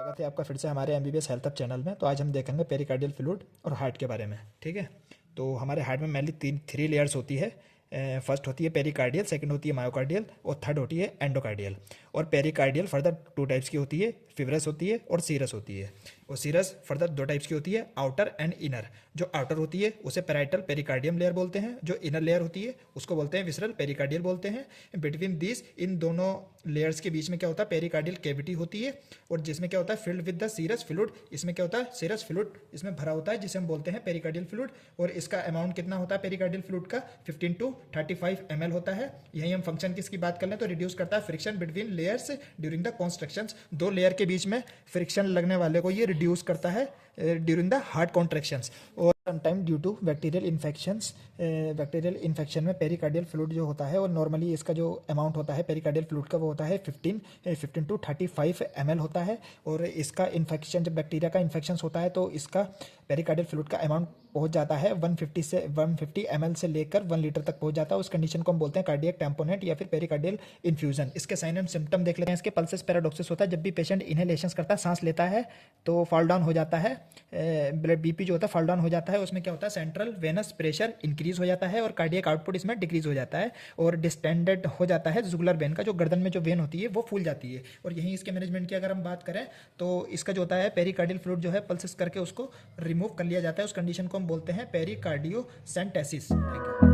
स्वागत है आपका फिर से हमारे एमबीबीएस हेल्थ अप चैनल में। तो आज हम देखेंगे पेरिकार्डियल फ्लूइड और हार्ट के बारे में। ठीक है, तो हमारे हार्ट में मेनली थ्री लेयर्स होती है। फर्स्ट होती है पेरिकार्डियल, सेकंड होती है मायोकार्डियल और थर्ड होती है एंडोकार्डियल। और पेरिकार्डियल फर्दर टू टाइप्स की होती है, फिब्रस होती है और सीरस होती है। और सीरस फर्दर दो टाइप्स की होती है, आउटर एंड इनर। जो आउटर होती है उसे पैराइटल पेरिकार्डियम लेयर बोलते हैं, जो इनर लेयर होती है उसको बोलते हैं विसरल पेरिकार्डियल बोलते हैं। बिटवीन दिस, इन दोनों लेयर्स के बीच में क्या होता है, पेरिकार्डियल कैविटी होती है और जिसमें क्या होता है, filled with the serous fluid. इसमें क्या होता है, सीरस फ्लूइड इसमें भरा होता है जिसे हम बोलते हैं पेरिकार्डियल फ्लूइड। और इसका अमाउंट कितना होता है पेरिकार्डियल फ्लूइड का, 15 to 35 ml होता है। यही हम फंक्शन किसकी बात कर लें तो रिड्यूस करता है friction between layers during the construction. दो लेयर के बीच में फ्रिक्शन लगने वाले को ये रिड्यूस करता है ड्यूरिंग द हार्ट कॉन्ट्रैक्शंस। और sometime due to bacterial infections, bacterial infection में पेरिकार्डियल फ्लूइड जो होता है और नॉर्मली इसका जो अमाउंट होता है पेरिकार्डियल फ्लूइड का वो होता है 15 to 35 ml होता है। और इसका इन्फेक्शन, जब बैक्टीरिया का इन्फेक्शन होता है तो इसका पेरिकार्डियल फ्लूइड का अमाउंट पहुंच जाता है 150 ml से लेकर 1 लीटर तक पहुंच जाता है। उस कंडीशन को हम बोलते हैं कार्डियक टैम्पोनेट या फिर पेरिकार्डियल इन्फ्यूजन। इसके साइन एंड सिम्टम देख लेते हैं। इसके पल्सेस पैराडॉक्सिस होता है, जब भी पेशेंट इनहेलेशन करता है, सांस लेता है तो फॉल डाउन हो जाता है, ब्लड बीपी जो होता है फॉल डाउन हो जाता है। उसमें क्या होता है, सेंट्रल वेनस प्रेशर इंक्रीज हो जाता है और कार्डियक आउटपुट इसमें डिक्रीज हो जाता है। और डिस्टेंडेड हो जाता है जुगुलर वेन का, जो गर्दन में जो वेन होती है वो फूल जाती है। और यहीं इसके मैनेजमेंट की अगर हम बात करें तो इसका जो होता है पेरिकार्डियल फ्लूइड जो है पल्सेस करके उसको रिमूव कर लिया जाता है। उस कंडीशन को हम बोलते हैं पेरिकार्डियोसेंटेसिस। Thank you.